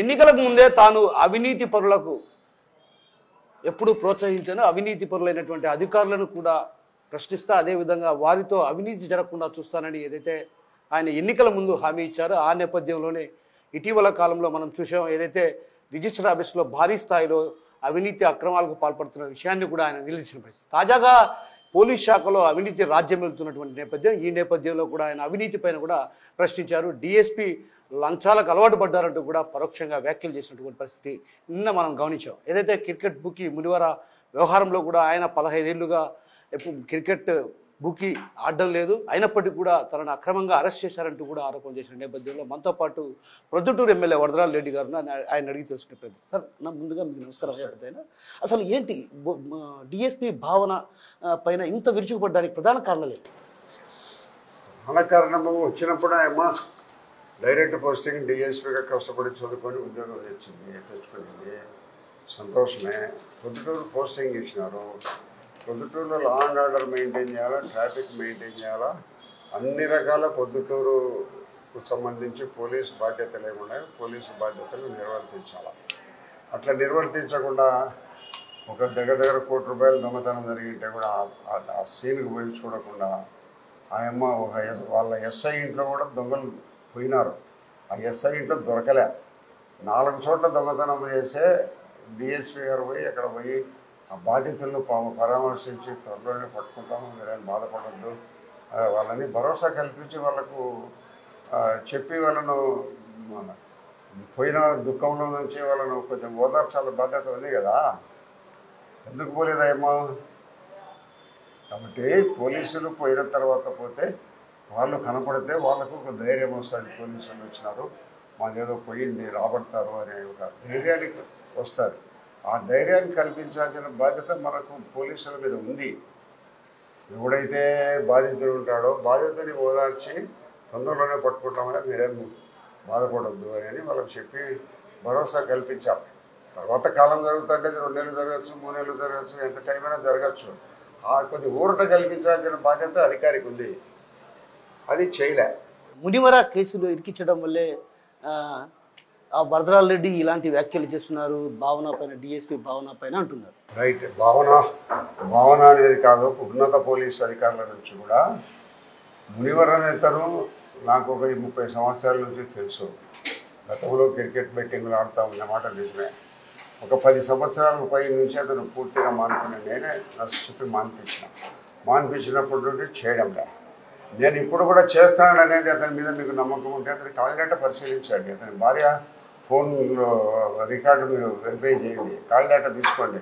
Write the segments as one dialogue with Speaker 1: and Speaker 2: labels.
Speaker 1: ఎన్నికలకు ముందే తాను అవినీతి పరులకు ఎప్పుడు ప్రోత్సహించాను, అవినీతి పరులైనటువంటి అధికారులను కూడా ప్రశ్నిస్తా, అదేవిధంగా వారితో అవినీతి జరగకుండా చూస్తానని ఏదైతే ఆయన ఎన్నికల ముందు హామీ ఇచ్చారో ఆ నేపథ్యంలోనే ఇటీవల కాలంలో మనం చూసాం. ఏదైతే రిజిస్టర్ ఆఫీసులో భారీ స్థాయిలో అవినీతి అక్రమాలకు పాల్పడుతున్న విషయాన్ని కూడా ఆయన నిలిచిన పరిస్థితి. తాజాగా పోలీస్ శాఖలో అవినీతి రాజ్యం వెళ్తున్నటువంటి నేపథ్యం, ఈ నేపథ్యంలో కూడా ఆయన అవినీతి పైన కూడా ప్రశ్నించారు. డిఎస్పీ లంచాలకు అలవాటు పడ్డారంటూ కూడా పరోక్షంగా వ్యాఖ్యలు చేసినటువంటి పరిస్థితి నిన్న మనం గమనించాం. ఏదైతే క్రికెట్ బుకీ మునివర వ్యవహారంలో కూడా ఆయన 15 ఏళ్లుగా ఎప్పుడు క్రికెట్ బుకీ ఆడడం లేదు, అయినప్పటికీ కూడా తనను అక్రమంగా అరెస్ట్ చేశారంటూ కూడా ఆరోపణలు చేసిన నేపథ్యంలో మనతో పాటు ప్రొద్దుటూరు ఎమ్మెల్యే వరదరాజ రెడ్డి గారు ఆయన అడిగి తెలుసుకునే ప్రయత్నం. సార్, నా ముందుగా మీకు నమస్కారం. అసలు ఏంటి డిఎస్పీ భావన పైన ఇంత విరుచుకుపడడానికి ప్రధాన కారణాలు ఏంటి?
Speaker 2: ప్రధాన కారణము వచ్చినప్పుడు ఏమో డైరెక్ట్ పోస్టింగ్ డిఎస్పీగా కష్టపడి చదువుకొని ఉద్యోగం తెచ్చుకునింది, సంతోషమే. పొద్దుటూరు పోస్టింగ్ ఇచ్చినారు. పొద్దుటూరులో లా అండ్ ఆర్డర్ మెయింటైన్ చేయాలా, ట్రాఫిక్ మెయింటైన్ చేయాలా, అన్ని రకాల పొద్దుటూరుకు సంబంధించి పోలీసు బాధ్యతలు ఏమున్నాయో పోలీసు బాధ్యతలు నిర్వర్తించాలి. అట్లా నిర్వర్తించకుండా ఒక దగ్గర దగ్గర ₹1 కోటి దొంగతనం జరిగింటే కూడా ఆ సీన్కి పోయి చూడకుండా ఆయమ్మ వాళ్ళ ఎస్ఐ ఇంట్లో కూడా దొంగలు పోయినారు. ఆ ఎస్ఐ ఇంట్లో దొరకలే. 4 చోట్ల దొంగతనం చేసే డిఎస్పీ గారు పోయి అక్కడ పోయి ఆ బాధితులను పరామర్శించి త్వరలోనే పట్టుకుంటాము, మీరేం బాధపడద్దు, వాళ్ళని భరోసా కల్పించి వాళ్ళకు చెప్పి వాళ్ళను పోయిన దుఃఖంలో నుంచి వాళ్ళను కొంచెం ఓదార్చాల బాధ్యత ఉంది కదా. ఎందుకు పోలేదమ్మా? కాబట్టి పోలీసులు పోయిన తర్వాత పోతే వాళ్ళు కనపడితే వాళ్ళకు ఒక ధైర్యం వస్తుంది. పోలీసులు వచ్చినారు, మాదేదో పోయింది, రాబడతారు అనే ఒక ధైర్యానికి వస్తుంది. ఆ ధైర్యాన్ని కల్పించాల్సిన బాధ్యత మనకు పోలీసుల మీద ఉంది. ఎవడైతే బాధితుడు ఉంటాడో బాధ్యతని ఓదార్చి తొందరలోనే పట్టుకుంటామని మీరేం బాధపడద్దు అని వాళ్ళకి చెప్పి భరోసా కల్పించాలి. తర్వాత కాలం జరుగుతుంటే 2 నెలలు జరగచ్చు, 3 నెలలు జరగచ్చు, ఎంత టైం అయినా జరగచ్చు. ఆ కొద్ది ఊరట కల్పించాల్సిన బాధ్యత అధికారికి ఉంది, అది చేయలే.
Speaker 1: మునివర కేసులో ఇరికించడం వల్లే ఆ వరదరాజ రెడ్డి ఇలాంటి వ్యాఖ్యలు చేస్తున్నారు భావన పైన, డిఎస్పీ భావన పైన అంటున్నారు.
Speaker 2: రైట్, భావన అనేది కాదు, ఉన్నత పోలీసు అధికారుల నుంచి కూడా. మునివర నేతను నాకు ఒక 30 సంవత్సరాల నుంచి తెలుసు. గతంలో క్రికెట్ బెట్టింగ్లు ఆడుతూ ఉన్నమాట నిజమే. ఒక 10 సంవత్సరాల పై నుంచి అతను పూర్తిగా మానుకుని నేనే చెప్పి మాన్పించినప్పటి నుండి చేయడం లేదు. నేను ఇప్పుడు కూడా చేస్తాను అనేది అతని మీద మీకు నమ్మకం ఉంటే అతని కాలిడాట పరిశీలించండి. అతని భార్య ఫోన్లో రికార్డు మీరు వెరిఫై చేయండి, కాలిడాట తీసుకోండి.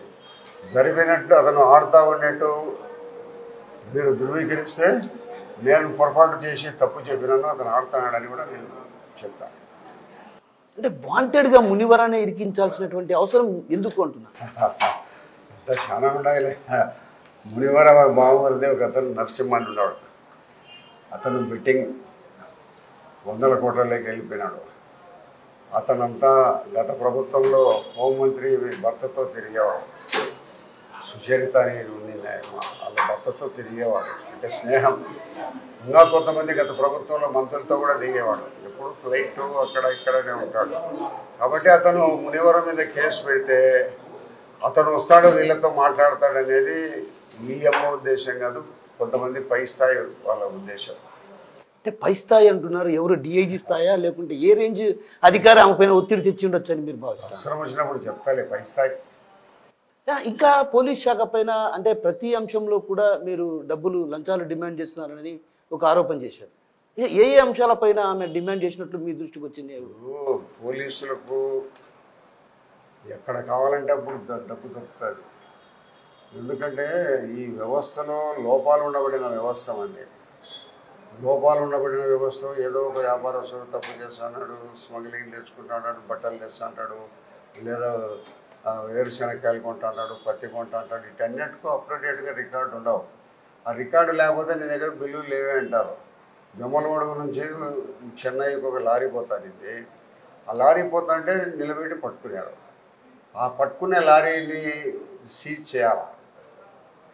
Speaker 2: జరిగినట్లు అతను ఆడుతూ ఉన్నట్టు మీరు ధృవీకరిస్తే నేను పొరపాటు చేసి తప్పు చెప్పినాను, అతను ఆడుతున్నాడని కూడా నేను చెప్తాను.
Speaker 1: అంటే వాంటెడ్గా మునివరాన్ని ఇరికించాల్సినటువంటి అవసరం ఎందుకు అంటున్నా?
Speaker 2: అంతా చాలా ఉండాలి. మునివర బావమరిదే ఒక అతను నరసింహన్ ఉన్నాడు. అతను బెట్టింగ్ 100 కోట్లలోకి వెళ్ళిపోయినాడు. అతనంతా గత ప్రభుత్వంలో హోంమంత్రి భర్తతో తిరిగేవాడు. సుచరిత అనేది ఉంది, వాళ్ళ భర్తతో తిరిగేవాడు, అంటే స్నేహం. ఇంకా కొంతమంది గత ప్రభుత్వంలో మంత్రులతో కూడా దిగేవాడు. ఎప్పుడు ఫ్లైట్ అక్కడ ఇక్కడనే ఉంటాడు. కాబట్టి అతను మునివర మీద కేసు పెడితే అతను వస్తాడు, వీళ్ళతో మాట్లాడతాడు అనేది మీ అమ్మ ఉద్దేశం కాదు, కొంతమంది పై స్థాయి వాళ్ళ ఉద్దేశం.
Speaker 1: అంటే పై స్థాయి అంటున్నారు, ఎవరు డిఐజీ స్థాయా లేకుంటే ఏ రేంజ్ అధికారి ఆమె పైన ఒత్తిడి తెచ్చి ఉండొచ్చు అని మీరు భావిస్తారు?
Speaker 2: అవసరం వచ్చినప్పుడు చెప్పాలి పై స్థాయి.
Speaker 1: ఇంకా పోలీస్ శాఖ పైన అంటే ప్రతి అంశంలో కూడా మీరు డబ్బులు లంచాలు డిమాండ్ చేస్తున్నారనేది ఒక ఆరోపణ చేశారు. ఏ అంశాలపైన ఆమె డిమాండ్ చేసినట్లు మీ దృష్టికి వచ్చింది?
Speaker 2: పోలీసులకు ఎక్కడ కావాలంటే అప్పుడు డబ్బు దొరుకుతుంది. ఎందుకంటే ఈ వ్యవస్థలో లోపాలు ఉండబడిన వ్యవస్థ అండి. లోపాలు ఉండబడిన వ్యవస్థ ఏదో ఒక వ్యాపారస్తుడు తప్పు చేస్తున్నాడు, స్మగ్లింగ్ తెచ్చుకుంటాడు, బట్టలు తెస్తుంటాడు, లేదా వేరుశనక్కాయలు కొంటాడు, పత్తి కొంటాడు. వీటన్నిటికీ అప్డేటెడ్గా రికార్డు ఉండవు. ఆ రికార్డు లేకపోతే నీ దగ్గర బిల్లులు లేవే అంటారు. జమ్మలమడుగు నుంచి చెన్నైకి ఒక లారీ పోతానింది. ఆ లారీ పోతుంటే నిలబెట్టి పట్టుకున్నారు. ఆ పట్టుకునే లారీని సీజ్ చేయాలి.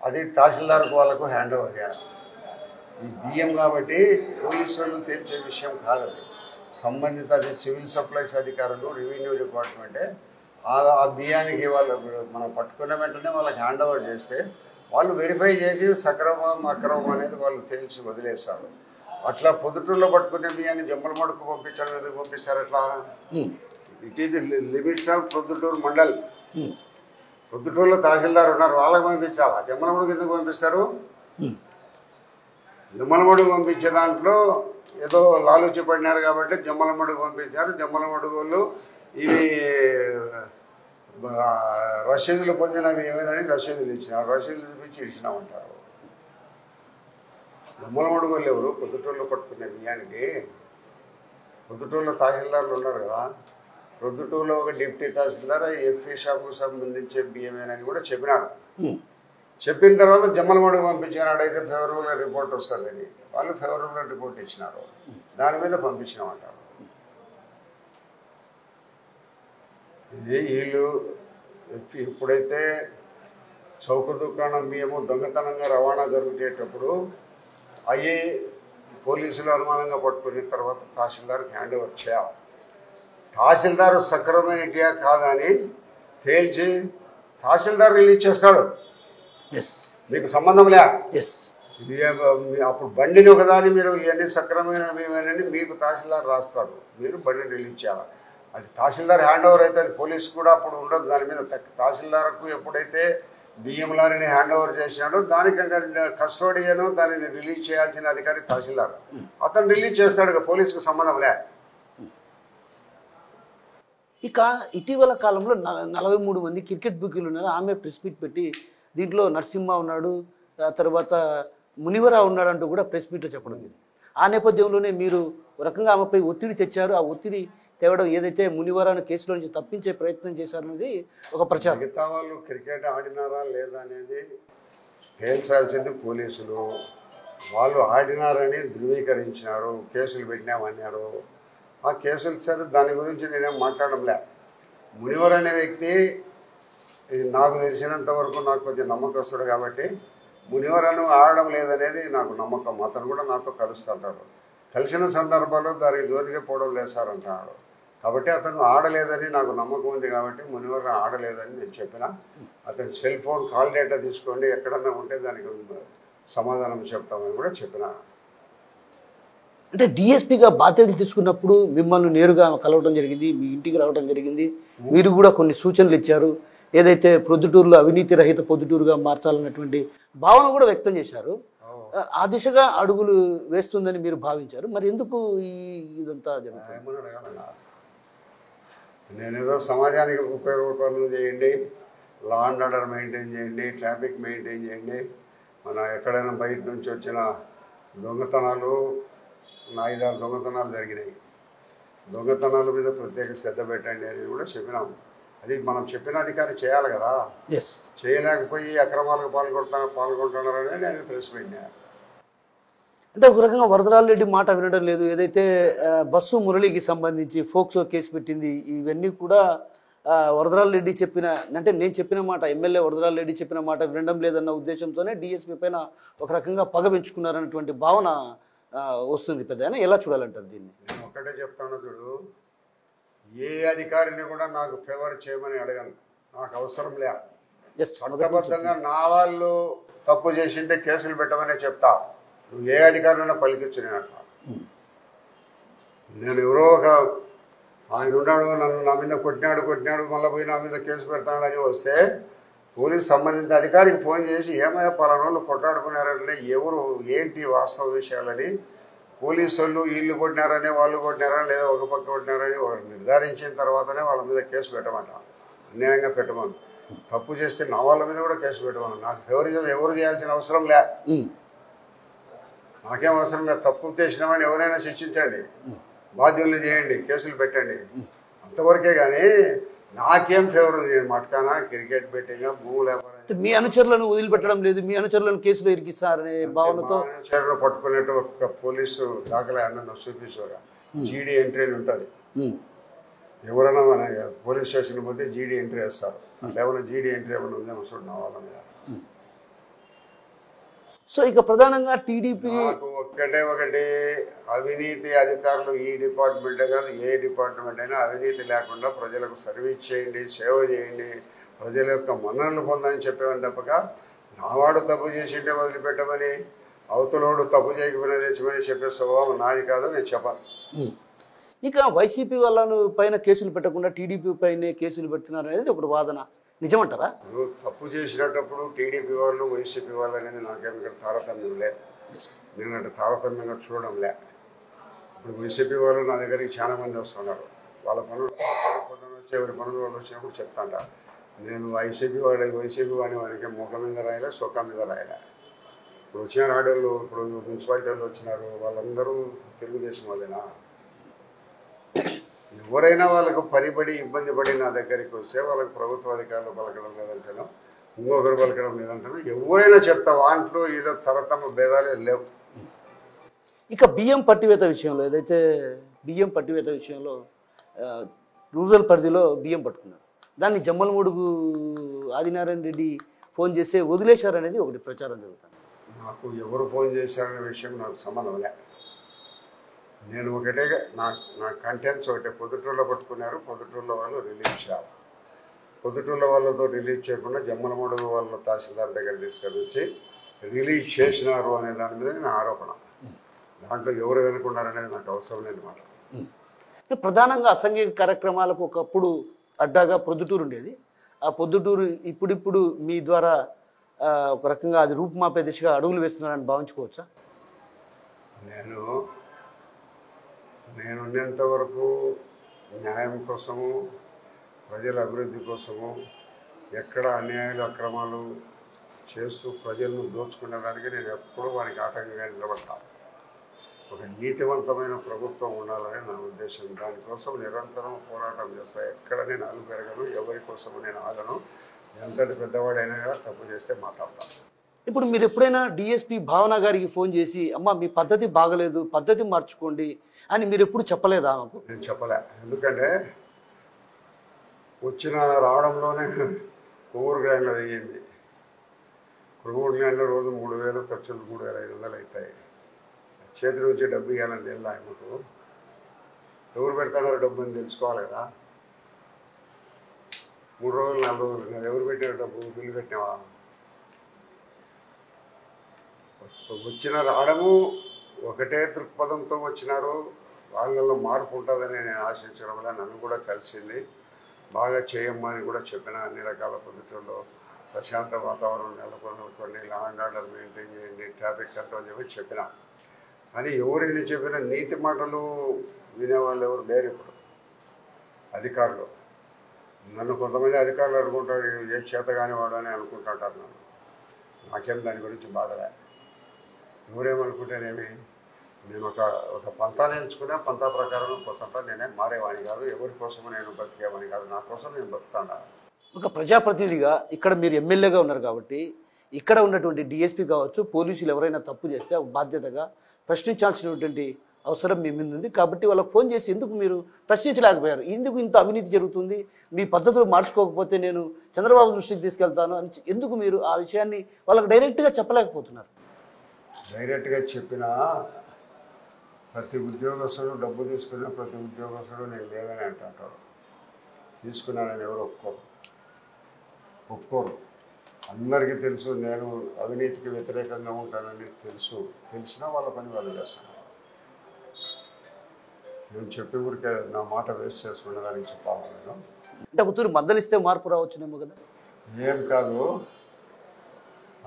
Speaker 2: అది తహసీల్దార్కు వాళ్ళకు హ్యాండ్ ఓవర్ చేయాలి. ఈ బియ్యం కాబట్టి పోలీసు వాళ్ళు తేల్చే విషయం కాదు అది. సంబంధిత అది సివిల్ సప్లైస్ అధికారులు రెవెన్యూ డిపార్ట్మెంటే ఆ బియ్యానికి వాళ్ళు మనం పట్టుకున్న వెంటనే వాళ్ళకి హ్యాండ్ ఓవర్ చేస్తే వాళ్ళు వెరిఫై చేసి సక్రమం అక్రమం అనేది వాళ్ళు తెలిసి వదిలేస్తారు. అట్లా పొద్దుటూరులో పట్టుకునే బియ్యాన్ని జమ్మలమడుకు పంపించడం ఎందుకు పంపిస్తారు అట్లా? It is limits of Proddatur mandal. ప్రొద్దుటూరులో తహసీల్దార్ ఉన్నారు, వాళ్ళకి పంపించాలా? జమ్మలమడుగు ఎందుకు పంపిస్తారు? జమ్మలమడుగు పంపించే దాంట్లో ఏదో లాలూచి పడినారు కాబట్టి జమ్మలమడుగు పంపించారు. జమ్మలమడుగు వాళ్ళు ఇవి రసీదులు పొందినవి ఏమైనా రసీదులు ఇచ్చినారు, రసీదులు చూపించి ఇచ్చినామంటారు. జమ్మలమడుగు వాళ్ళు ఎవరు? పొద్దుటూరులో పట్టుకునే బియ్యానికి పొద్దుటూరులో తహసీల్దార్లు ఉన్నారు కదా, ప్రొద్దుటూరులో ఒక డిప్యూటీ తహసీల్దార్ ఎఫ్ఈ షాప్కు సంబంధించే బియ్యమేనని కూడా చెప్పినాడు. చెప్పిన తర్వాత జమ్మలమడుగు పంపించినాడు. అయితే ఫేవరబుల్ రిపోర్ట్ వస్తుందని వాళ్ళు ఫేవరబుల్ రిపోర్ట్ ఇచ్చినారు, దాని మీద పంపించినామంటారు. ఇది వీళ్ళు ఇప్పుడైతే చౌక దుకాణం బియ్యము దొంగతనంగా రవాణా జరుగుతేటప్పుడు అవి పోలీసులు అనుమానంగా పట్టుకున్న తర్వాత తహసీల్దార్కి హ్యాండ్ ఓవర్ చేయాలి. తహసీల్దార్ సక్రమైనటియా కాదని తేల్చి తహసీల్దార్ రిలీజ్ చేస్తాడు. మీకు సంబంధం లే. అప్పుడు బండిని ఒకదాని మీరు ఇవన్నీ సక్రమైనవి మీకు తహసీల్దార్ రాస్తాడు, మీరు బండిని రిలీజ్ చేయాలి. అది తహసీల్దార్ హ్యాండ్ ఓవర్ అయితే అది పోలీసు కూడా అప్పుడు ఉండదు. దాని మీద తహసీల్దార్కు ఎప్పుడైతే బియ్యం లారీని హ్యాండ్ ఓవర్ చేసినాడో దానికి కస్టోడియను దానిని రిలీజ్ చేయాల్సిన అధికారి తహసీల్దార్, అతను రిలీజ్ చేస్తాడు, పోలీసుకు సంబంధం లే.
Speaker 1: ఇక ఇటీవల కాలంలో 43 మంది క్రికెట్ బుకీలు ఉన్నారు. ఆమె ప్రెస్ మీట్ పెట్టి దీంట్లో నరసింహ ఉన్నాడు, తర్వాత మునివరా ఉన్నాడు అంటూ కూడా ప్రెస్ మీట్లో చెప్పడం జరిగింది. ఆ నేపథ్యంలోనే మీరు ఒక రకంగా ఆమెపై ఒత్తిడి తెచ్చారు. ఆ ఒత్తిడి తేవడం ఏదైతే మునివరాను కేసులో నుంచి తప్పించే ప్రయత్నం చేశారనేది ఒక ప్రచారం.
Speaker 2: మిగతా వాళ్ళు క్రికెట్ ఆడినారా లేదా అనేది తేల్చాల్సింది పోలీసులు. వాళ్ళు ఆడినారని ధృవీకరించినారు, కేసులు పెట్టినామన్నారు. ఆ కేసులు సరే, దాని గురించి నేనేం మాట్లాడంలే. మునివర్ అనే వ్యక్తి నాకు తెలిసినంత వరకు నాకు కొంచెం నమ్మకస్తుడు కాబట్టి మునివరను ఆడడం లేదనేది నాకు నమ్మకం. అతను కూడా నాతో కలుస్తుంటాడు, కలిసిన సందర్భాల్లో దానికి దూరంగా పోవడం లేదు సార్ అంటున్నాడు. కాబట్టి అతను ఆడలేదని నాకు నమ్మకం ఉంది కాబట్టి మునివర ఆడలేదని నేను చెప్పిన. అతని సెల్ ఫోన్ కాల్ డేటా తీసుకోండి, ఎక్కడన్నా ఉంటే దానికి సమాధానం చెప్తామని కూడా చెప్పిన.
Speaker 1: అంటే డిఎస్పీగా బాధ్యతలు తీసుకున్నప్పుడు మిమ్మల్ని నేరుగా కలవడం జరిగింది, మీ ఇంటికి రావడం జరిగింది, మీరు కూడా కొన్ని సూచనలు ఇచ్చారు. ఏదైతే ప్రొద్దుటూరులో అవినీతి రహిత పొద్దుటూరుగా మార్చాలన్నటువంటి భావన కూడా వ్యక్తం చేశారు. ఆ దిశగా అడుగులు వేస్తుందని మీరు భావించారు. మరి ఎందుకు ఇదంతా జరుగుతుంది?
Speaker 2: నేనేదో సమాజానికి ఉపయోగపడులు చేయండి, లా అండ్ ఆర్డర్ మెయింటైన్ చేయండి, ట్రాఫిక్ మెయింటైన్ చేయండి, మన ఎక్కడైనా బయట నుంచి వచ్చిన దొంగతనాలు 5-6 దొంగతనాలు జరిగినాయి, దొంగతనాల మీద ప్రత్యేక శ్రద్ధ పెట్టండి అని కూడా చెప్పినాం. అది మనం చెప్పిన అధికారి చేయాలి కదా, చేయలేకపోయి అక్రమాలకు పాల్గొంటున్నారని నేను ప్రెస్ పెట్టినా.
Speaker 1: అంటే ఒక రకంగా వరదరాజరెడ్డి మాట వినడం లేదు. ఏదైతే బస్సు మురళికి సంబంధించి ఫోక్సో కేసు పెట్టింది, ఇవన్నీ కూడా వరదరాజరెడ్డి చెప్పిన, అంటే నేను చెప్పిన మాట, ఎమ్మెల్యే వరదరాజరెడ్డి చెప్పిన మాట వినడం లేదన్న ఉద్దేశంతోనే డిఎస్పీ పైన ఒక రకంగా పగ పెంచుకున్నారన్నటువంటి భావన వస్తుంది. పెద్ద ఎలా చూడాలంటారు దీన్ని?
Speaker 2: నేను ఒక్కటే చెప్తాను చూడు, ఏ అధికారిని కూడా నాకు ఫేవర్ చేయమని అడగను, నాకు అవసరం లే. చట్టబద్ధంగా నా వాళ్ళు తప్పు చేసింటే కేసులు పెట్టమనే చెప్తా. నువ్వు ఏ అధికారులైనా పలికించు. నేను అట్లా నేను ఎవరో ఒక ఆయన ఉన్నాడు, నన్ను నా మీద కొట్టినాడు మళ్ళీ పోయి నా మీద కేసు పెడతాడు అని వస్తే పోలీసు సంబంధిత అధికారికి ఫోన్ చేసి ఏమయ్యా పలానా వాళ్ళు కొట్టాడుకున్నారంటే ఎవరు ఏంటి వాస్తవ విషయాలని, పోలీసు వాళ్ళు వీళ్ళు కొట్టినారని వాళ్ళు కొట్టినారని లేదా ఒక పక్క కొట్టినారని నిర్ధారించిన తర్వాతనే వాళ్ళ మీద కేసు పెట్టమంట. అన్యాయంగా పెట్టమను. తప్పు చేస్తే నా వాళ్ళ మీద కూడా కేసు పెట్టమను. నాకు ఫేవరిజం ఎవరు చేయాల్సిన అవసరం లే, నాకేం అవసరం లేదు. తప్పు చేసినామని ఎవరైనా శిక్షించండి, బాధ్యుల్ని చేయండి, కేసులు పెట్టండి, అంతవరకే. కానీ నాకేం ఫేవర్ ఉంది? నేను మట్కానా క్రికెట్ బెట్టింగ్ భూములు వ్యాపారం.
Speaker 1: మీ అనుచరులను వదిలిపెట్టడం లేదు, మీ అనుచరులను కేసులో ఇరికిస్తారనే భావనతో
Speaker 2: అనుచరులు పట్టుకునేట్టు ఒక పోలీసు దాఖలా అన్న చూపించారు. జీడీ ఎంట్రీ అని ఉంటుంది. ఎవరైనా మన పోలీస్ స్టేషన్ పోతే జీడీ ఎంట్రీ వేస్తారు. అంటే ఏమైనా జీడీ ఎంట్రీ ఏమైనా ఉందేమో చూడండి వాళ్ళ మీద.
Speaker 1: సో ఇక ప్రధానంగా టీడీపీ
Speaker 2: నాకు ఒకటి అవినీతి అధికారులు ఈ డిపార్ట్మెంటే కాదు ఏ డిపార్ట్మెంట్ అయినా అవినీతి లేకుండా ప్రజలకు సర్వీస్ చేయండి, సేవ చేయండి, ప్రజల యొక్క మన్ననలు పొందని చెప్పేవాడిని తప్పక నావాడు తప్పు చేసింటే వదిలిపెట్టమని అవతలోడు తప్పు చేయకపోయినా తెచ్చమని చెప్పే స్వభావం నాది కాదు, నేను చెప్పాను.
Speaker 1: ఇక వైసీపీ వాళ్ళను పైన కేసులు పెట్టకుండా టీడీపీ పైనే కేసులు పెడుతున్నారు అనేది ఒకటి వాదన, నిజమంటారా?
Speaker 2: నువ్వు తప్పు చేసినప్పుడు టీడీపీ వాళ్ళు వైసీపీ వాళ్ళు అనేది నాకేమి ఇక్కడ తారతమ్యం లేదు. నేను అంటే తారతమ్యంగా చూడడం లే. ఇప్పుడు వైసీపీ వాళ్ళు నా దగ్గరికి చాలా మంది వస్తున్నారు. వాళ్ళ పనులు వచ్చి ఎవరి పనులు వాళ్ళు వచ్చినప్పుడు చెప్తాంట. నేను వైసీపీ వాడిని వారికి ముఖం మీద రాయలే, సొక్క మీద రాయలే. ఇప్పుడు వచ్చిన రాడోళ్ళు, ఇప్పుడు మున్సిపాలిటీ వాళ్ళు వచ్చినారు, వాళ్ళందరూ తెలుగుదేశం వాళ్ళేనా? ఎవరైనా వాళ్ళకు పనిపడి ఇబ్బంది పడి నా దగ్గరికి వస్తే వాళ్ళకి ప్రభుత్వ అధికారులు పలకడం లేదంటాను, ఇంకొకరు పలకడం లేదంటాను, ఎవరైనా చెప్తా. వాంట్లో ఏదో తరతమ భేదాలే లేవు.
Speaker 1: ఇక బియ్యం పట్టివేత విషయంలో ఏదైతే బియ్యం పట్టివేత విషయంలో రూరల్ పరిధిలో బియ్యం పట్టుకున్నారు, దాన్ని జమ్మలమూడుగు ఆదినారాయణ రెడ్డి ఫోన్ చేస్తే వదిలేశారనేది ఒకటి ప్రచారం జరుగుతుంది.
Speaker 2: నాకు ఎవరు ఫోన్ చేశారనే విషయం నాకు సంబంధం లే. నేను ఒకటే నా కంటెంట్స్ ఒకటే. పొద్దుటూరులో పట్టుకున్నారు, పొద్దుటూరులో వాళ్ళు రిలీజ్ చేయాలి. పొద్దుటూరులో వాళ్ళతో రిలీజ్ చేయకుండా జమ్మలమూడుగు వాళ్ళ తహసీల్దార్ దగ్గర తీసుకొని వచ్చి రిలీజ్ చేసినారు అనే దాని మీద నా ఆరోపణ. దాంట్లో ఎవరు వెనుకున్నారనేది నాకు అవసరం లేని మాట.
Speaker 1: ప్రధానంగా అసంఘిక కార్యక్రమాలకు ఒకప్పుడు అడ్డాగా పొద్దుటూరు ఉండేది. ఆ పొద్దుటూరు ఇప్పుడిప్పుడు మీ ద్వారా ఒక రకంగా అది రూపుమాపే దిశగా అడుగులు వేస్తున్నారని భావించుకోవచ్చా?
Speaker 2: నేను ఉన్నంత వరకు న్యాయం కోసము, ప్రజల అభివృద్ధి కోసము, ఎక్కడ అన్యాయాలు అక్రమాలు చేస్తూ ప్రజలను దోచుకునేదానికి నేను ఎప్పుడూ వారికి ఆటంకంగా నిలబడతాను. ఒక నీతివంతమైన ప్రభుత్వం ఉండాలని నా ఉద్దేశం. దానికోసం నిరంతరం పోరాటం చేస్తా. ఎక్కడ నేను అలు పెరగను, ఎవరి కోసం నేను ఆగను. ఎంతటి పెద్దవాడైనా తప్పు చేస్తే మాట్లాడతాను.
Speaker 1: ఇప్పుడు మీరు ఎప్పుడైనా డిఎస్పీ భావన గారికి ఫోన్ చేసి అమ్మ మీ పద్ధతి బాగలేదు, పద్ధతి మార్చుకోండి అని మీరు ఎప్పుడు చెప్పలేదా?
Speaker 2: నేను చెప్పలే. ఎందుకంటే రావడంలోనే కొవ్వూరు గ్రాండ్లో దిగింది. కొవ్వూరు గ్రాండ్లో రోజు 3,000 ఖర్చులు 3,500 అవుతాయి. చేతి నుంచి డబ్బు ఇవ్వాలని తెలియదు ఆయనకు. ఎవరు పెడతాడో డబ్బు అని తెలుసుకోవాలి కదా. 3 రోజులు 4 రోజులు ఎవరు పెట్టిన డబ్బు బిల్లు పెట్టినావా? రావడము ఒకటే దృక్పథంతో వచ్చినారు. వాళ్ళల్లో మార్పు ఉంటుందని నేను ఆశించడం వల్ల నన్ను కూడా కలిసింది. బాగా చేయమ్మని కూడా చెప్పిన. అన్ని రకాల పద్ధతుల్లో ప్రశాంత వాతావరణం నెలకొల్పండి, లా అండ్ ఆర్డర్ మెయింటైన్ చేయండి, ట్రాఫిక్ కంట్రోల్ చేయమని చెప్పిన. కానీ ఎవరిని చెప్పిన నీతి మాటలు వినేవాళ్ళు ఎవరు లేరు ఇప్పుడు అధికారులు. నన్ను కొంతమంది అధికారులు అనుకుంటారు ఏ చేత కానివాడు అని అనుకుంటుంటారు. నాకేం దాని గురించి బాధలే. ఎవరేమనుకుంటేనేమి, నేను ఒక పంతాన్ని ఎంచుకునే పంతా ప్రకారం కొత్త నేనే మారేవాడిని కాదు. ఎవరి కోసమో నేను బతికేవాడిని కాదు. నా కోసం నేను బతుకుతాను. ఒక
Speaker 1: ప్రజాప్రతినిధిగా ఇక్కడ మీరు ఎమ్మెల్యేగా ఉన్నారు కాబట్టి ఇక్కడ ఉన్నటువంటి డిఎస్పీ కావచ్చు, పోలీసులు ఎవరైనా తప్పు చేస్తే బాధ్యతగా ప్రశ్నించాల్సినటువంటి అవసరం మీ మీద ఉంది. కాబట్టి వాళ్ళకి ఫోన్ చేసి ఎందుకు మీరు ప్రశ్నించలేకపోయారు? ఎందుకు ఇంత అవినీతి జరుగుతుంది, మీ పద్ధతులు మార్చుకోకపోతే నేను చంద్రబాబు దృష్టికి తీసుకెళ్తాను అని ఎందుకు మీరు ఆ విషయాన్ని వాళ్ళకి డైరెక్ట్గా చెప్పలేకపోతున్నారు?
Speaker 2: డైరెక్ట్గా చెప్పినా ప్రతి ఉద్యోగస్తుడు డబ్బు తీసుకున్న ప్రతి ఉద్యోగస్తుడు నేను లేదని అంటుంటాడు. తీసుకున్నానని ఎవరు ఒప్పుకోరు. అందరికీ తెలుసు నేను అవినీతికి వ్యతిరేకంగా ఉంటానని తెలిసినా వాళ్ళ పని వాళ్ళు చేస్తాను. నేను చెప్పే ఊరికే నా మాట వేస్ట్ చేసుకునే దానికి చెప్పాలి. నేను
Speaker 1: అంటే పుత్తూరు మందలిస్తే మార్పు రావచ్చునేమో కదా.
Speaker 2: ఏం కాదు,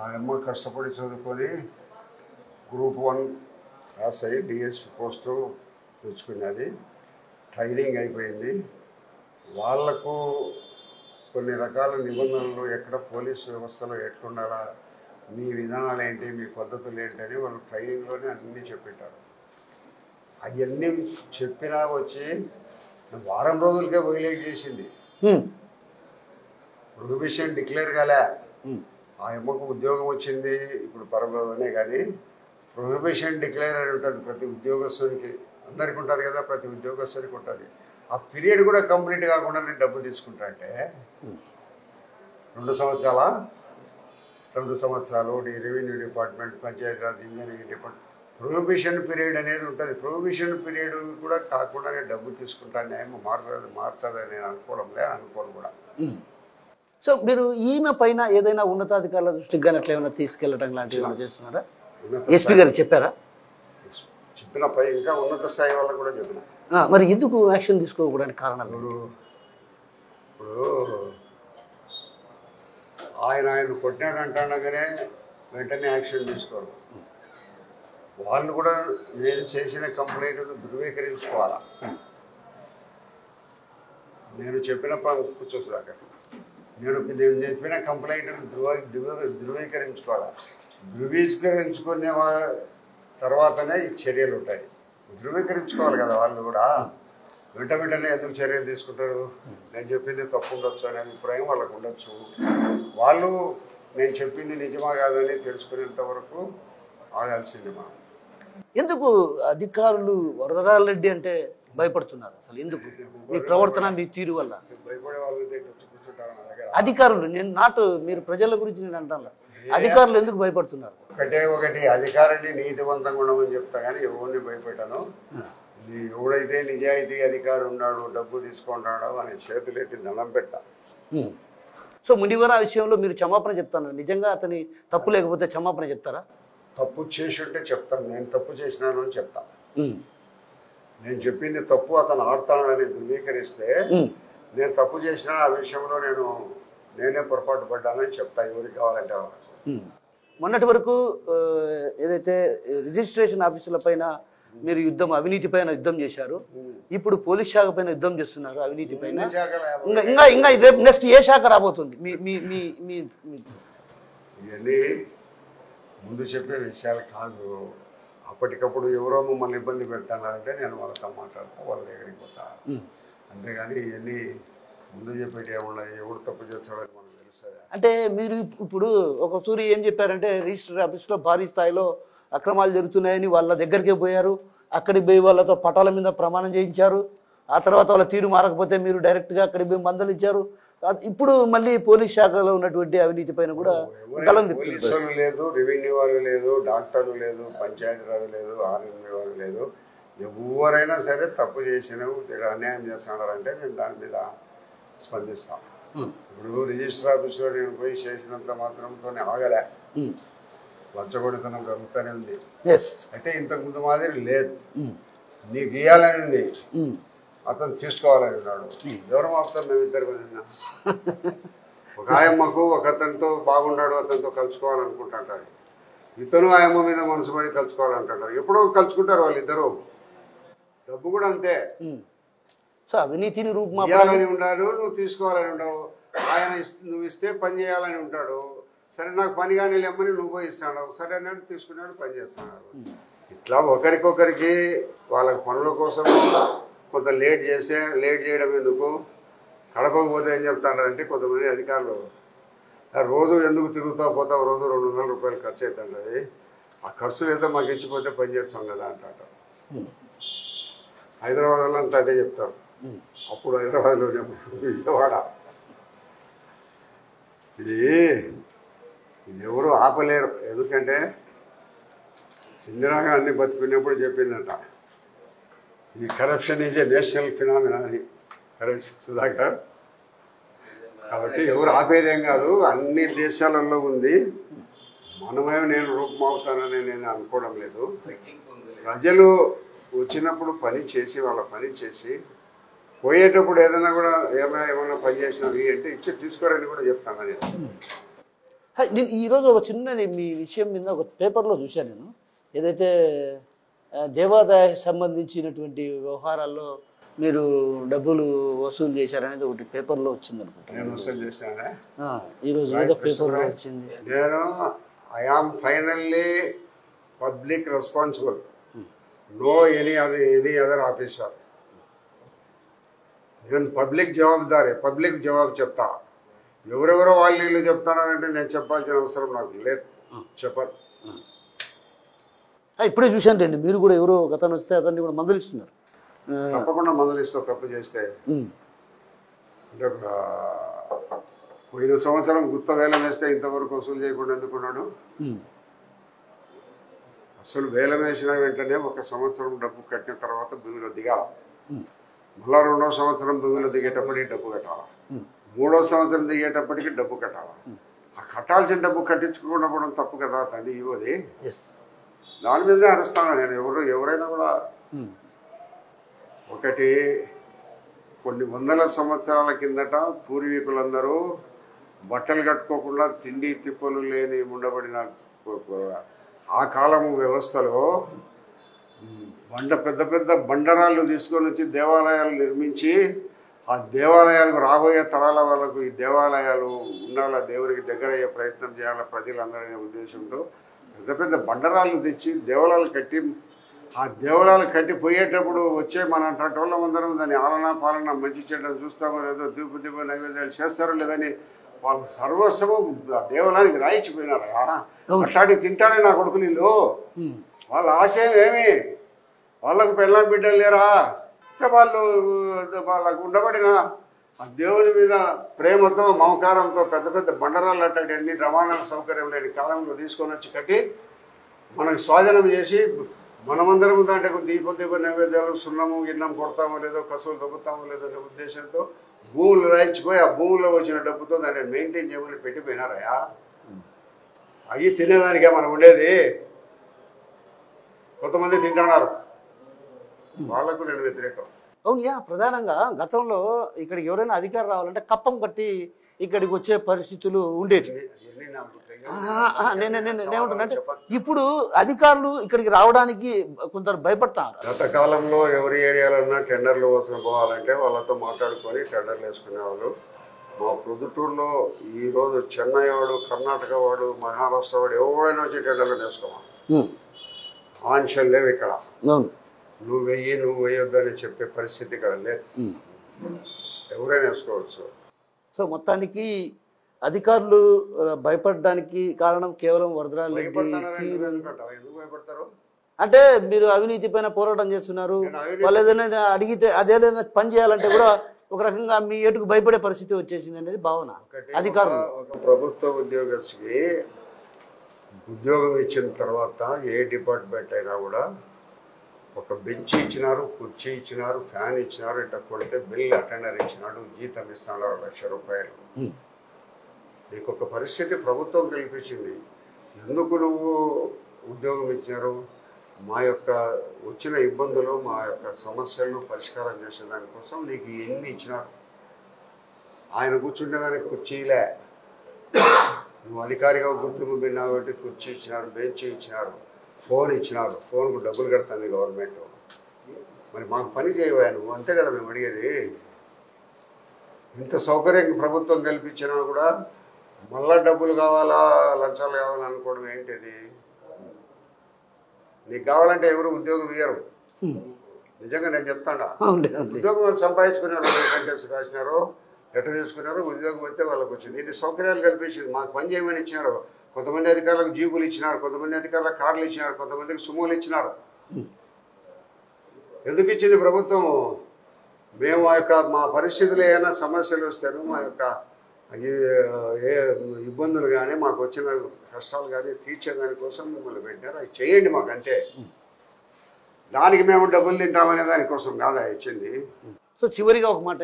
Speaker 2: ఆ అమ్మ కష్టపడి చదువుకొని గ్రూప్ 1 పాస్ అయ్యి డిఎస్పీ పోస్టు తెచ్చుకున్నది. ట్రైనింగ్ అయిపోయింది. వాళ్లకు కొన్ని రకాల నిబంధనలు ఎక్కడ పోలీసు వ్యవస్థలో ఎట్లుండాలా, మీ విధానాలు ఏంటి, మీ పద్ధతులు ఏంటి అని వాళ్ళు ట్రైనింగ్లోనే అన్నీ చెప్పిట్టారు. అవన్నీ చెప్పినా వచ్చి వారం రోజులకే వైలేట్ చేసింది. ప్రొహిబిషన్ డిక్లేర్ కాలే. ఆ అమ్మకు ఉద్యోగం వచ్చింది ఇప్పుడు పరమనే, కానీ ప్రొహిబిషన్ డిక్లేర్ అని ఉంటుంది ప్రతి ఉద్యోగస్తునికి. అందరికి ఉంటుంది కదా, ప్రతి ఉద్యోగస్తునికి ఉంటుంది. ఆ పీరియడ్ కూడా కంప్లీట్ కాకుండా నేను డబ్బు తీసుకుంటా అంటే 2 సంవత్సరాల 2 సంవత్సరాలు revenue department, Panchayati Raj, engineering department prohibition period అనేది ఉంటుంది. ప్రొహిబిషన్ పీరియడ్ కూడా కాకుండానే డబ్బు తీసుకుంటాను న్యాయం మారుతుందని నేను అనుకోను కూడా.
Speaker 1: సో మీరు ఈమె పైన ఏదైనా ఉన్నతాధికారుల దృష్టికి కానీ అట్లా ఏమైనా తీసుకెళ్ళటం లాంటివి ఏమైనా చేస్తున్నారా? ఎస్పీ గారు చెప్పారా?
Speaker 2: చెప్పిన పై ఇంకా ఉన్నత స్థాయి వాళ్ళకు కూడా చెప్పిన.
Speaker 1: మరి ఎందుకు యాక్షన్ తీసుకోకపోవడానికి కారణాలు?
Speaker 2: ఇప్పుడు ఆయన కొట్టాడంటానగానే వెంటనే యాక్షన్ తీసుకోరు. వాళ్ళు కూడా నేను చేసిన కంప్లైంట్ను ధృవీకరించుకోవాలా. నేను చెప్పిన కూర్చోసాక నేను చెప్పిన కంప్లైంట్ను ధృవీకరించుకోవాలా. ధృవీకరించుకునే తర్వాతనే ఈ చర్యలు ఉంటాయి. ధృవీకరించుకోవాలి కదా వాళ్ళు కూడా. వెంటనే ఎందుకు చర్యలు తీసుకుంటారు? నేను చెప్పింది తప్పు ఉండొచ్చు అనే అభిప్రాయం వాళ్ళకు ఉండొచ్చు. వాళ్ళు నేను చెప్పింది నిజమా కాదని తెలుసుకునేంత వరకు ఆగాల్సింది మనం.
Speaker 1: ఎందుకు అధికారులు వరదరాజరెడ్డి అంటే భయపడుతున్నారు? అసలు ఎందుకు? మీ ప్రవర్తన, మీ తీరు వల్ల
Speaker 2: భయపడే వాళ్ళు కూర్చుంటారు నా దగ్గర.
Speaker 1: అధికారులు మీరు ప్రజల గురించి నేను అంటాను, అధికారులు ఎందుకు భయపడుతున్నారు?
Speaker 2: ఒకటి అధికారాన్ని నీతివంతంగా ఉండమని చెప్తా కానీ ఎవరిని భయపెట్టాను. ఎవడైతే నిజాయితీ అధికారి ఉన్నాడు, డబ్బు తీసుకుంటాడో అని చేతులెట్టి దండం పెట్టా.
Speaker 1: సో మునివర విషయంలో మీరు క్షమాపణ చెప్తాను, నిజంగా అతని తప్పు లేకపోతే క్షమాపణ చెప్తారా?
Speaker 2: తప్పు చేసి ఉంటే చెప్తాను, నేను తప్పు చేసినాను అని చెప్తా. నేను చెప్పింది తప్పు అతను ఆడతానని ధృవీకరిస్తే నేను తప్పు చేసిన ఆ విషయంలో నేనే పొరపాటు పడ్డానని చెప్తా ఎవరికి కావాలంటే.
Speaker 1: మొన్నటి వరకు ఏదైతే రిజిస్ట్రేషన్ ఆఫీసుల పైన మీరు అవినీతి పైన యుద్ధం చేశారు, ఇప్పుడు పోలీస్ శాఖ పైన యుద్ధం చేస్తున్నారు అవినీతి పైన. ఇంకా రేపు నెక్స్ట్ ఏ శాఖ రాబోతుంది?
Speaker 2: ఇవన్నీ ముందు చెప్పే విషయాలు కాదు. అప్పటికప్పుడు ఎవరో మమ్మల్ని ఇబ్బంది పెడతానంటే నేను వాళ్ళతో మాట్లాడతా, వాళ్ళ దగ్గరికి పోతా. అంతేగాని ఇవన్నీ ముందు చెప్పేటి ఏమన్నా ఎవరు తప్పు చేస్తాడని మనకు తెలుస్తుంది.
Speaker 1: అంటే మీరు ఇప్పుడు ఒక తూరి ఏం చెప్పారంటే రిజిస్టర్ ఆఫీస్లో భారీ స్థాయిలో అక్రమాలు జరుగుతున్నాయని వాళ్ళ దగ్గరికే పోయారు, అక్కడికి పోయి వాళ్ళతో పటాల మీద ప్రమాణం చేయించారు. ఆ తర్వాత వాళ్ళ తీరు మారకపోతే మీరు డైరెక్ట్గా అక్కడికి పోయి మందలించారు. ఇప్పుడు మళ్ళీ పోలీస్ శాఖలో ఉన్నటువంటి అవినీతి పైన కూడా
Speaker 2: పోలీసులు లేదు, రెవెన్యూ వాళ్ళు లేదు, డాక్టర్లు లేదు, పంచాయతీరాజు లేదు, ఆర్ఎంఏ వాళ్ళు లేదు. ఎవరైనా సరే తప్పు చేసినావు, అన్యాయం చేస్తున్నారంటే నేను దాని మీద స్పందిస్తాను. ఇప్పుడు రిజిస్టర్ ఆఫీసులో నేను పోయి చేసినంత మాత్రంతోనే ఆగలే, లంచగొడితనం జరుగుతూనే ఉంది. అయితే ఇంతకుముందు మాదిరి లేదు. నీకు ఇవ్వాలని ఉంది, అతను తీసుకోవాలని ఉన్నాడు. ఎవరు మాపుతాం మేమిద్దరు మీద. ఒక ఆయమ్మకు ఒక అతనితో బాగున్నాడు, అతనితో కలుసుకోవాలనుకుంటుంటారు. ఇతను ఆయమ్మ మీద మనసు పడి కలుసుకోవాలంటుంటారు. ఎప్పుడో కలుసుకుంటారు వాళ్ళిద్దరూ. డబ్బు కూడా అంతే.
Speaker 1: సో అవినీతిని
Speaker 2: ఇవ్వాలని ఉన్నాడు, నువ్వు తీసుకోవాలని ఉండవు. ఆయన నువ్వు ఇస్తే పని చేయాలని ఉంటాడు. సరే నాకు పని కానీ లేమ్మని నువ్వు పోయి ఇస్తాడు. సరే అన్నాడు, తీసుకున్నాడు, పని చేస్తున్నాడు. ఇట్లా ఒకరికొకరికి వాళ్ళ పనుల కోసం కొంత లేట్ చేయడం ఎందుకు? కడపకపోతే ఏం చెప్తాడంటే కొంతమంది అధికారులు రోజు ఎందుకు తిరుగుతా పోతావు, రోజు 200 రూపాయలు ఖర్చు అవుతుంది, ఆ ఖర్చు ఏదో మాకు ఇచ్చిపోతే పని చేస్తాం కదా అంటాడు. హైదరాబాద్లో అంతా అదే చెప్తారు. అప్పుడు హైదరాబాద్లో విజయవాడ ఇది ఎవరు ఆపలేరు. ఎందుకంటే ఇందిరాగాంధీ బతుకున్నప్పుడు చెప్పిందంట, ఈ corruption is a national phenomena అని. కరెక్ట్ సుధాకర్. కాబట్టి ఎవరు ఆపేదేం కాదు, అన్ని దేశాలలో ఉంది. మనమే నేను రూపమవుతానని నేను అనుకోవడం లేదు. ప్రజలు వచ్చినప్పుడు వాళ్ళ పని చేసి పోయేటప్పుడు ఏదైనా కూడా ఏమైనా పని చేసినా అంటే ఇచ్చి తీసుకోరని కూడా చెప్తాను
Speaker 1: నేను. ఈరోజు ఒక చిన్న మీ విషయం మీద ఒక పేపర్లో చూశాను నేను. ఏదైతే దేవాదాయ సంబంధించినటువంటి వ్యవహారాల్లో మీరు డబ్బులు వసూలు చేశారనేది ఒకటి పేపర్లో వచ్చింది అనుకుంటా.
Speaker 2: నేను వసూలు చేశానా?
Speaker 1: ఈరోజు ఏదో పేపర్లో వచ్చింది.
Speaker 2: నేను I am finally public responsible, no any other officer. నేను పబ్లిక్ జవాబు చెప్తా. ఎవరెవరో వాళ్ళు చెప్తానంటే నేను చెప్పాల్సిన అవసరం నాకు లేదు, చెప్పాలి.
Speaker 1: ఇప్పుడే చూశాను రండి, మీరు కూడా ఎవరో ఒక అతను వస్తే అతన్ని కూడా మందలిస్తున్నారు.
Speaker 2: తప్పకుండా మందలిస్తా తప్పు చేస్తే. అంటే పోయిన సంవత్సరం గుత్త వేలం వేస్తే ఇంతవరకు వసూలు చేయకుండా ఎందుకున్నాడు? అసలు వేలం వేసిన వెంటనే 1 సంవత్సరం డబ్బు కట్టిన తర్వాత భూమిలో దిగాల. మళ్ళా 2వ సంవత్సరం భూమిలో దిగేటప్పటికి డబ్బు కట్టాలా, 3వ సంవత్సరం దిగేటప్పటికి డబ్బు కట్టాలా. ఆ కట్టాల్సిన డబ్బు కట్టించుకోకుండా పోవడం తప్పు కదా తండ్రి ఇవ్వది. దాని మీదే అరుస్తాను నేను. ఎవరైనా కూడా ఒకటి కొన్ని వందల సంవత్సరాల కిందట పూర్వీకులందరూ బట్టలు కట్టుకోకుండా తిండి తిప్పలు లేని ఉండబడిన ఆ కాలము వ్యవస్థలో పెద్ద పెద్ద బండరాళ్ళు తీసుకొని వచ్చి దేవాలయాలు నిర్మించి ఆ దేవాలయాలకు రాబోయే తరాల వాళ్ళకు ఈ దేవాలయాలు ఉండాల, దేవునికి దగ్గర అయ్యే ప్రయత్నం చేయాల ప్రజలందరనే ఉద్దేశంతో పెద్ద పెద్ద బండరాళ్ళు తెచ్చి దేవాలయాలు కట్టి ఆ దేవాలయాలు కట్టి పోయేటప్పుడు వచ్చే మన వాళ్ళందరం దాని ఆలన పాలన మంచి చెడ్డను చూస్తామో లేదో దీప నైవేద్యాలు చేస్తారో లేదని వాళ్ళు సర్వస్వము దేవాలయానికి రాయించిపోయినారు. అట్లాంటి తింటారే నా కొడుకులు వీళ్ళు. వాళ్ళ ఆశయం ఏమి? వాళ్ళకు పెళ్ళాం బిడ్డలు లేరా? వాళ్ళకు ఉండబడిన ఆ దేవుని మీద ప్రేమతో మమకారంతో పెద్ద పెద్ద బండరాలు అట్లాంటి అన్ని రవాణా సౌకర్యం లేని కాలంలో తీసుకొని వచ్చి కట్టి మనకు స్వాధీనం చేసి మనమందరం దాంట్లో దీప నైవేద్యాలు సున్నము గిన్నం కొడతామో లేదో కసులు తగ్గుతామో లేదో అనే ఉద్దేశంతో భూములు రాయించిపోయి ఆ భూముల్లో వచ్చిన డబ్బుతో దాన్ని మెయింటైన్ చేయమని పెట్టిపోయినారయా. అవి తినేదానికే మనం ఉండేది. కొంతమంది తింటున్నారు, వాళ్ళకు నేను వ్యతిరేకం.
Speaker 1: అవునయా, ప్రధానంగా గతంలో ఇక్కడికి ఎవరైనా అధికారం రావాలంటే కప్పం కట్టి ఇక్కడికి వచ్చే పరిస్థితులు ఉండేది. నేనేమంటున్నానంటే ఇప్పుడు అధికారులు ఇక్కడికి రావడానికి కొందరు భయపడతారు.
Speaker 2: గత కాలంలో ఎవరి ఏరియాలన్నా టెండర్లు కోసం పోవాలంటే వాళ్ళతో మాట్లాడుకొని టెండర్లు వేసుకునేవాళ్ళు. మా ప్రొద్దుటూరులో ఈరోజు చెన్నై వాడు, కర్ణాటక వాడు, మహారాష్ట్ర వాడు ఎవరైనా వచ్చి టెండర్లు వేసుకోవాలి. ఆంక్షలు లేవు ఇక్కడ. నువ్వు వేయొద్దు అని చెప్పే పరిస్థితి ఇక్కడ లేదు. ఎవరైనా వేసుకోవచ్చు.
Speaker 1: సో మొత్తానికి అధికారులు భయపడడానికి కారణం కేవలం వరదరాజు రెడ్డి.
Speaker 2: ఎందుకు భయపడతారు
Speaker 1: అంటే మీరు అవినీతి పైన పోరాటం చేస్తున్నారు. వాళ్ళు ఏదైనా అడిగితే అదేదైనా పని చేయాలంటే కూడా ఒక రకంగా మీ ఏటుకు భయపడే పరిస్థితి వచ్చేసింది అనేది భావన అధికారులు.
Speaker 2: ఒక ప్రభుత్వ ఉద్యోగస్తుకి ఉద్యోగం ఇచ్చిన తర్వాత ఏ డిపార్ట్మెంట్ అయినా కూడా ఒక బెంచ్ ఇచ్చినారు, కుర్చీ ఇచ్చినారు, ఫ్యాన్ ఇచ్చినారు, ఇట్లా కొడితే బిల్ అటెండర్ ఇచ్చినాడు, జీతం ఇస్తున్నారు 1 లక్ష రూపాయలు. నీకు ఒక పరిస్థితి ప్రభుత్వం కల్పించింది. ఎందుకు నువ్వు ఉద్యోగం ఇచ్చినారు? మా యొక్క వచ్చిన ఇబ్బందులు, మా యొక్క సమస్యలను పరిష్కారం చేసే దానికోసం నీకు ఎన్ని ఇచ్చినారు. ఆయన కూర్చుంటేదానికి కుర్చీలే. నువ్వు అధికారిగా గుర్తింపు విన్నావు కాబట్టి కుర్చీ ఇచ్చినారు, బెంచ్ ఇచ్చినారు, ఫోన్ ఇచ్చినారు. ఫోన్కు డబ్బులు కడుతుంది గవర్నమెంట్. మరి మాకు పని చేయవా నువ్వు? అంతే కదా మేము అడిగేది. ఇంత సౌకర్యం ప్రభుత్వం కల్పించినా కూడా మళ్ళా డబ్బులు కావాలా, లంచాలు కావాలా అనుకోవడం ఏంటిది? నీకు కావాలంటే ఎవరు ఉద్యోగం ఇయ్యరు. నిజంగా నేను చెప్తాడా, ఉద్యోగం సంపాదించుకున్నారు, కంటెస్ట్ రాసినారు, లెటర్ తీసుకున్నారు, ఉద్యోగం వస్తే వాళ్ళకి వచ్చింది. ఇన్ని సౌకర్యాలు కల్పించింది. మాకు పని చేయమని ఇచ్చినారు. కొంతమంది అధికారులకు జీపులు ఇచ్చినారు, కొంతమంది అధికారులకు కార్లు ఇచ్చినారు, కొంతమందికి సుమోలు ఇచ్చినారు. ఎందుకు ఇచ్చింది ప్రభుత్వం? మేము మా పరిస్థితులు ఏమైనా సమస్యలు వస్తాను, మా యొక్క ఏ ఇబ్బందులు కానీ మాకు వచ్చిన కష్టాలు కానీ తీర్చేదానికోసం మిమ్మల్ని పెట్టినారు. అవి చేయండి మాకంటే. దానికి మేము డబ్బులు తింటామనే దానికోసం కాదా ఇచ్చింది.
Speaker 1: సో చివరిగా ఒక మాట,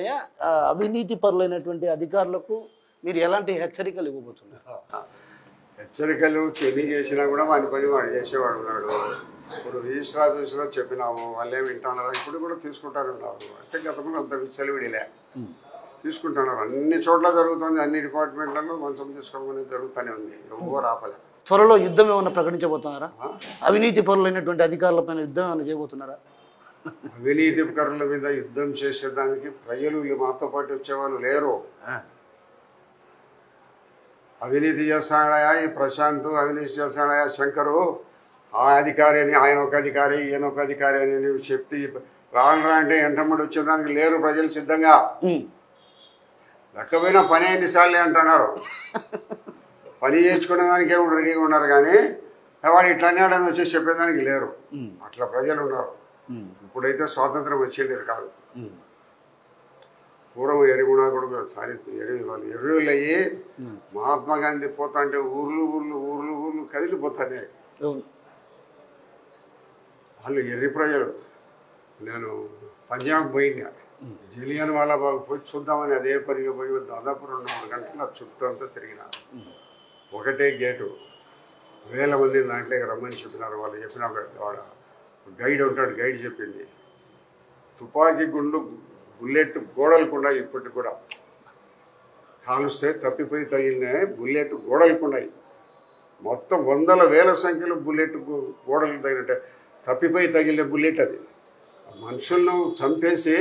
Speaker 1: అవినీతి పరులైనటువంటి అధికారులకు మీరు ఎలాంటి హెచ్చరికలు ఇవ్వబోతున్నారు?
Speaker 2: హెచ్చరికలు చెల్లి చేసినా కూడా వాడి పని వాడు చేసేవాడు ఉన్నాడు. ఇప్పుడు రిజిస్టర్ ఆఫీసులో చెప్పినాము, వాళ్ళే వింటున్నారు. ఇప్పుడు కూడా తీసుకుంటారు ఉన్నారు. అంటే గతంలో అంత విచ్చలవిడిలే తీసుకుంటున్నారు. అన్ని చోట్ల జరుగుతుంది, అన్ని డిపార్ట్మెంట్లలో మంచం తీసుకోవడం అనేది జరుగుతూనే ఉంది. ఎవరు ఆపలే.
Speaker 1: త్వరలో యుద్ధం ఏమైనా ప్రకటించబోతున్నారా? అవినీతి పరులైనటువంటి అధికారుల పైన యుద్ధం ఏమైనా చేయబోతున్నారా?
Speaker 2: అవినీతి పరుల మీద యుద్ధం చేసేదానికి ప్రజలు మాతో పాటు వచ్చేవాళ్ళు లేరు. అవినీతి చేస్తాడయా ఈ ప్రశాంత్, అవినీతి చేస్తాడయా శంకరు, ఆ అధికారి అని, ఆయన ఒక అధికారి, ఈయన ఒక అధికారి అని చెప్పి రాను అంటే ఎంటమ్మడి వచ్చేదానికి లేరు ప్రజలు సిద్ధంగా. లెక్కపోయినా పని ఎన్నిసార్లే అంటున్నారు. పని చేయించుకునే దానికి ఏమో రెడీగా ఉన్నారు, కానీ వాడు ఇట్లా అన్నాడని వచ్చి చెప్పేదానికి లేరు. అట్లా ప్రజలు ఉన్నారు. ఇప్పుడైతే స్వాతంత్రం వచ్చేది కాదు. పూర్వం ఎరుగునా కూడా సారీ వాళ్ళు ఎరువులు అయ్యి మహాత్మా గాంధీ పోతా అంటే ఊర్లు ఊర్లు ఊర్లు ఊర్లు కదిలిపోతానే. వాళ్ళు ఎర్రి ప్రజలు. నేను పంజాబ్ పోయినా, జిలియన్ వాళ్ళ పోయి చూద్దామని అదే పనిగా పోయి దాదాపు 2-3 గంటల చుట్టూ అంతా తిరిగిన. ఒకటే గేటు, వేల మంది దాంట్లోకి రమ్మని చెప్పినారు. వాళ్ళు చెప్పిన వాడు గైడ్ ఉంటాడు, గైడ్ చెప్పింది తుపాకీ గుండు బుల్లెట్ గోడలకుండా ఇప్పటికి కూడా కాలుస్తే తప్పిపోయి తగిలిన బుల్లెట్ గోడలకున్నాయి. మొత్తం వందల వేల సంఖ్యలో బుల్లెట్ గోడలు తగినట్టే తప్పిపోయి తగిలిన బుల్లెట్ అది. మనుషులను చంపేసి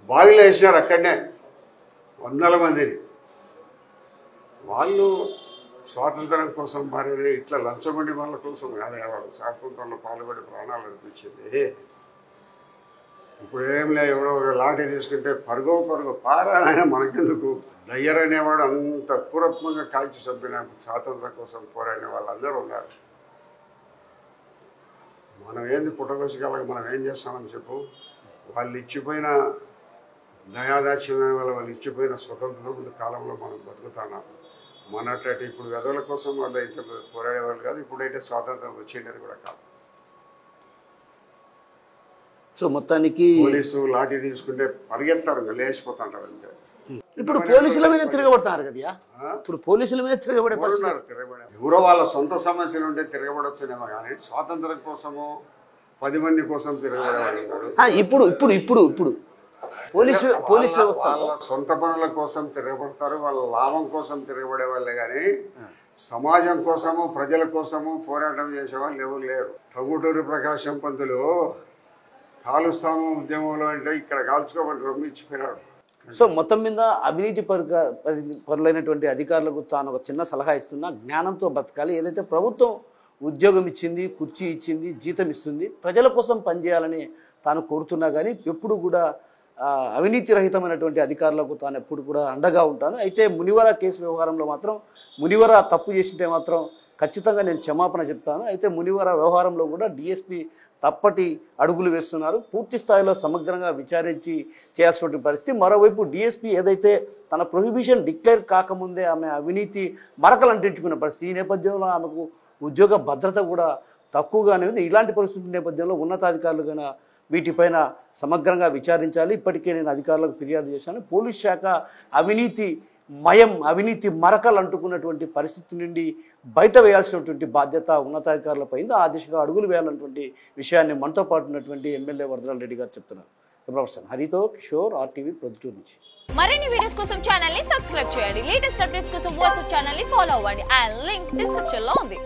Speaker 2: బావిలో వేసారు అక్కడనే వందల మందిని. వాళ్ళు స్వాతంత్రం కోసం మారేది ఇట్లా లంచగొండి వాళ్ళ కోసం కాదు, వాళ్ళు స్వాతంత్రంలో పాల్గొని ప్రాణాలు అనిపించింది. ఇప్పుడు ఏం లేదు, ఎవడో ఒక లాఠీ తీసుకుంటే పరుగు పారాయణ మనకెందుకు. దయ్యర్ అనేవాడు అంత క్రూరత్వంగా కాల్చి చంపిన స్వాతంత్రం కోసం పోరాడిన వాళ్ళందరూ ఉన్నారు. మనం ఏంది పుట్టగోసికాలకు మనం ఏం చేస్తామని చెప్పు. వాళ్ళు ఇచ్చిపోయిన దయాదాక్షిణ్యం వల్ల వాళ్ళు ఇచ్చిపోయిన స్వతంత్రం కాలంలో మనం బతుకుతున్నాం. మనట్టు ఇప్పుడు వెదవుల కోసం వాళ్ళు అయితే పోరాడేవాళ్ళు కాదు, ఇప్పుడైతే స్వాతంత్రం వచ్చేది కూడా కాదు.
Speaker 1: సో మొత్తానికి
Speaker 2: పోలీసు లాఠీ తీసుకుంటే పరిగెత్తారు, లేచిపోతుంటారు అంతే.
Speaker 1: ఇప్పుడు పోలీసుల మీద తిరగబడతారు కదా, ఇప్పుడు పోలీసుల మీద తిరగబడే
Speaker 2: ఎవరో వాళ్ళ సొంత సమస్యలు ఉంటే తిరగబడొచ్చునేమో, కానీ స్వాతంత్రం కోసము 10 మంది కోసం తిరగబడేవాళ్ళు
Speaker 1: ఇప్పుడు ఇప్పుడు ఇప్పుడు ఇప్పుడు పోలీసు వ్యవస్థ
Speaker 2: వాళ్ళ సొంత పనుల కోసం తిరగబడతారు, వాళ్ళ లాభం కోసం తిరగబడే వాళ్ళే కానీ సమాజం కోసము ప్రజల కోసము పోరాటం చేసేవాళ్ళు ఎవరు లేరు. టంగుటూరి ప్రకాశం పంతులు కాలుస్తాము ఉద్యమంలో అంటే ఇక్కడ కాల్చుకోమని రమ్మిచ్చిపోయినాడు.
Speaker 1: సో మొత్తం మీద అవినీతి పరులైనటువంటి అధికారులకు తాను ఒక చిన్న సలహా ఇస్తున్నా, జ్ఞానంతో బతకాలి. ఏదైతే ప్రభుత్వం ఉద్యోగం ఇచ్చింది, కుర్చీ ఇచ్చింది, జీతం ఇస్తుంది, ప్రజల కోసం పనిచేయాలని తాను కోరుతున్నా కానీ ఎప్పుడు కూడా అవినీతి రహితమైనటువంటి అధికారులకు తాను ఎప్పుడు కూడా అండగా ఉంటాను. అయితే మునివర కేసు వ్యవహారంలో మాత్రం మునివర తప్పు చేసింటే మాత్రం ఖచ్చితంగా నేను క్షమాపణ చెప్తాను. అయితే మునివర వ్యవహారంలో కూడా డిఎస్పీ తప్పటి అడుగులు వేస్తున్నారు. పూర్తి స్థాయిలో సమగ్రంగా విచారించి చేయాల్సిన పరిస్థితి. మరోవైపు డిఎస్పీ ఏదైతే తన ప్రొహిబిషన్ డిక్లేర్ కాకముందే ఆమె అవినీతి మరకలు అంటించుకున్న పరిస్థితి, ఈ నేపథ్యంలో ఆమెకు ఉద్యోగ భద్రత కూడా తక్కువగానే ఉంది. ఇలాంటి పరిస్థితుల నేపథ్యంలో ఉన్నతాధికారులు కన్నా వీటిపైన సమగ్రంగా విచారించాలి. ఇప్పటికే నేను అధికారులకు ఫిర్యాదు చేశాను. పోలీస్ శాఖ అవినీతి మరకలు అంటుకున్నటువంటి పరిస్థితి నుండి బయట వేయాల్సినటువంటి బాధ్యత ఉన్నతాధికారులపై ఉంది. ఆ దిశగా అడుగులు వేయాలన్నటువంటి విషయాన్ని మనతో పాటు ఉన్నటువంటి ఎమ్మెల్యే వరదరాల్ రెడ్డి గారు చెప్తున్నారు. కెమెరా హరితో కిషోర్, RTV ప్రొద్దుటూరు నుంచి.
Speaker 3: మరిన్ని వీడియోస్ కోసం ఛానల్ ని సబ్స్క్రైబ్ చేయండి. లేటెస్ట్ అప్డేట్స్ కోసం వాట్సాప్ ఛానల్ ని ఫాలో అవ్వండి. ఆ లింక్ డిస్క్రిప్షన్ లో ఉంది.